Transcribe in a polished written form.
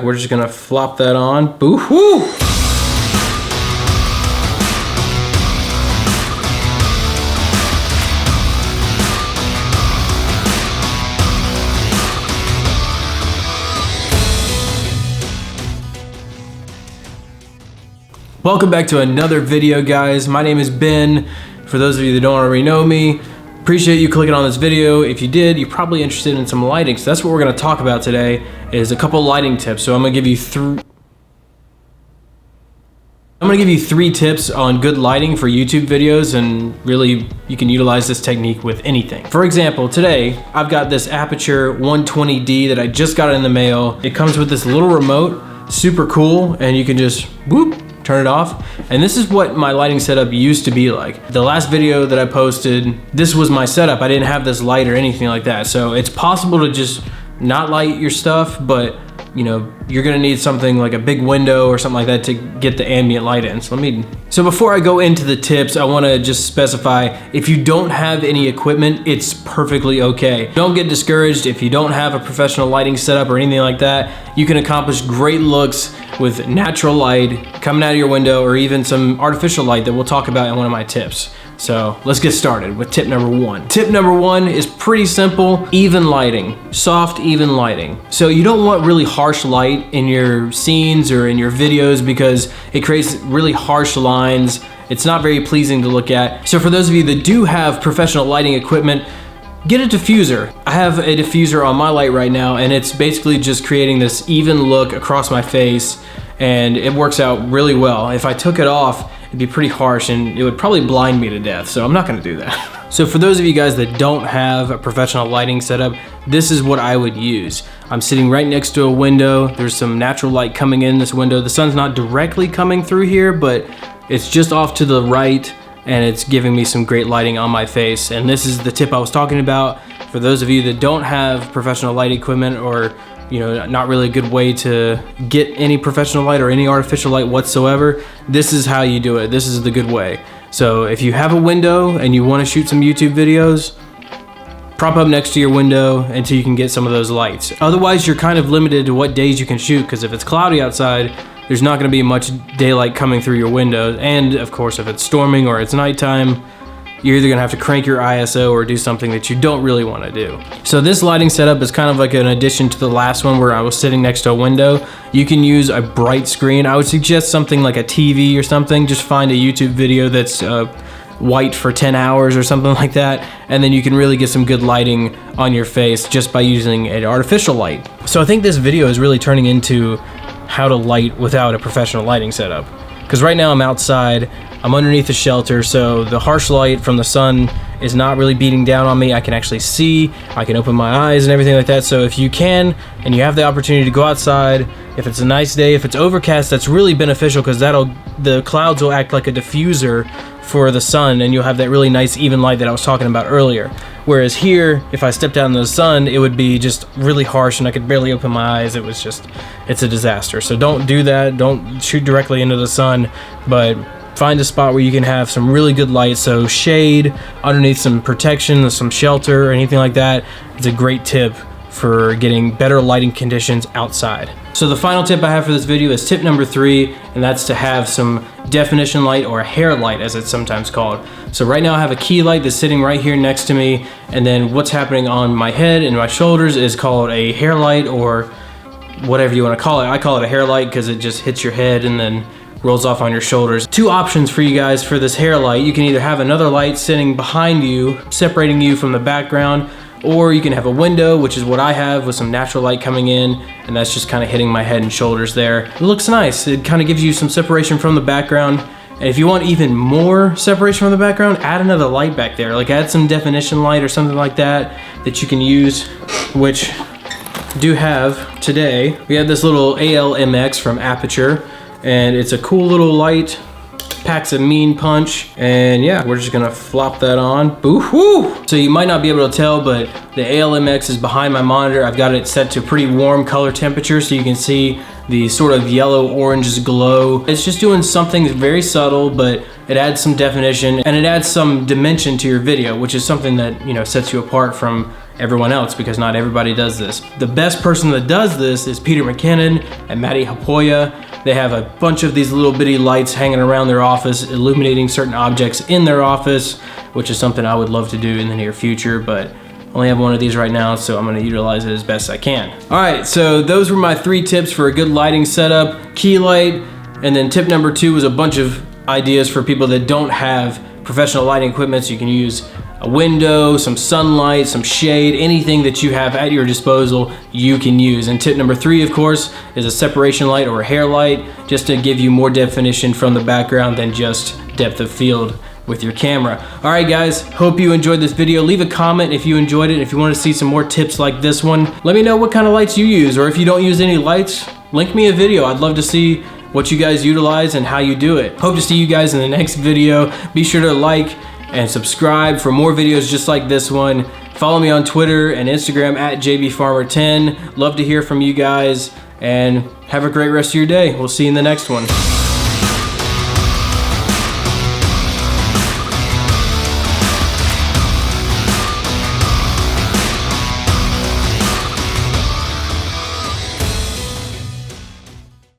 We're just gonna flop that on. Boo-hoo! Welcome back to another video, guys. My name is Ben. For those of you that don't already know me, appreciate you clicking on this video. If you did, you're probably interested in some lighting. So that's what we're gonna talk about today, is a couple lighting tips. So I'm gonna give you three tips on good lighting for YouTube videos, and really you can utilize this technique with anything. For example, today I've got this Aputure 120D that I just got in the mail. It comes with this little remote, super cool, and you can just whoop, turn it off. And this is what my lighting setup used to be like. The last video that I posted, this was my setup. I didn't have this light or anything like that. So it's possible to just not light your stuff, but you know, you're gonna need something like a big window or something like that to get the ambient light in. So before I go into the tips, I wanna just specify, if you don't have any equipment, it's perfectly okay. Don't get discouraged if you don't have a professional lighting setup or anything like that. You can accomplish great looks with natural light coming out of your window, or even some artificial light that we'll talk about in one of my tips. So let's get started with tip number one. Tip number one is pretty simple: even lighting, soft, even lighting. So you don't want really harsh light in your scenes or in your videos because it creates really harsh lines. It's not very pleasing to look at. So for those of you that do have professional lighting equipment, get a diffuser. I have a diffuser on my light right now, and it's basically just creating this even look across my face, and it works out really well. If I took it off, it'd be pretty harsh and it would probably blind me to death, so I'm not gonna do that. So for those of you guys that don't have a professional lighting setup, this is what I would use. I'm sitting right next to a window. There's some natural light coming in this window. The sun's not directly coming through here, but it's just off to the right, and it's giving me some great lighting on my face. And this is the tip I was talking about. For those of you that don't have professional light equipment, or you know, not really a good way to get any professional light or any artificial light whatsoever, this is how you do it. This is the good way. So if you have a window and you want to shoot some YouTube videos, prop up next to your window until you can get some of those lights. Otherwise, you're kind of limited to what days you can shoot, because if it's cloudy outside, there's not going to be much daylight coming through your windows. And of course, if it's storming or it's nighttime, you're either gonna have to crank your ISO or do something that you don't really wanna do. So this lighting setup is kind of like an addition to the last one where I was sitting next to a window. You can use a bright screen. I would suggest something like a TV or something. Just find a YouTube video that's white for 10 hours or something like that, and then you can really get some good lighting on your face just by using an artificial light. So I think this video is really turning into how to light without a professional lighting setup. Because right now I'm outside, I'm underneath a shelter, so the harsh light from the sun is not really beating down on me. I can actually see, I can open my eyes and everything like that. So if you can, and you have the opportunity to go outside, if it's a nice day, if it's overcast, that's really beneficial, because the clouds will act like a diffuser for the sun, and you'll have that really nice even light that I was talking about earlier. Whereas here, if I stepped out in the sun, it would be just really harsh and I could barely open my eyes. It's a disaster. So don't do that. Don't shoot directly into the sun, but find a spot where you can have some really good light. So shade, underneath some protection, some shelter or anything like that. It's a great tip for getting better lighting conditions outside. So the final tip I have for this video is tip number 3, and that's to have some definition light, or a hair light as it's sometimes called. So right now I have a key light that's sitting right here next to me, and then what's happening on my head and my shoulders is called a hair light, or whatever you want to call it. I call it a hair light because it just hits your head and then rolls off on your shoulders. Two options for you guys for this hair light. You can either have another light sitting behind you, separating you from the background, or you can have a window, which is what I have, with some natural light coming in, and that's just kind of hitting my head and shoulders there. It looks nice. It kind of gives you some separation from the background. And if you want even more separation from the background, add another light back there. Like add some definition light or something like that you can use, which I do have today. We have this little ALMX from Aputure, and it's a cool little light. Packs a mean punch, and yeah, we're just gonna flop that on. Boo-hoo! So you might not be able to tell, but the ALMX is behind my monitor. I've got it set to pretty warm color temperature, so you can see the sort of yellow-orange glow. It's just doing something very subtle, but it adds some definition and it adds some dimension to your video, which is something that, you know, sets you apart from everyone else, because not everybody does this. The best person that does this is Peter McKinnon and Matty Hapoya. They have a bunch of these little bitty lights hanging around their office, illuminating certain objects in their office, which is something I would love to do in the near future, but I only have one of these right now, so I'm gonna utilize it as best I can. All right, so those were my 3 tips for a good lighting setup. Key light, and then tip number 2 was a bunch of ideas for people that don't have professional lighting equipment. So you can use a window, some sunlight, some shade, anything that you have at your disposal, you can use. And tip number 3, of course, is a separation light or a hair light, just to give you more definition from the background than just depth of field with your camera. All right, guys, hope you enjoyed this video. Leave a comment if you enjoyed it. If you want to see some more tips like this one, let me know what kind of lights you use, or if you don't use any lights, link me a video. I'd love to see what you guys utilize and how you do it. Hope to see you guys in the next video. Be sure to like and subscribe for more videos just like this one. Follow me on Twitter and Instagram at JBFarmer10. Love to hear from you guys, and have a great rest of your day. We'll see you in the next one.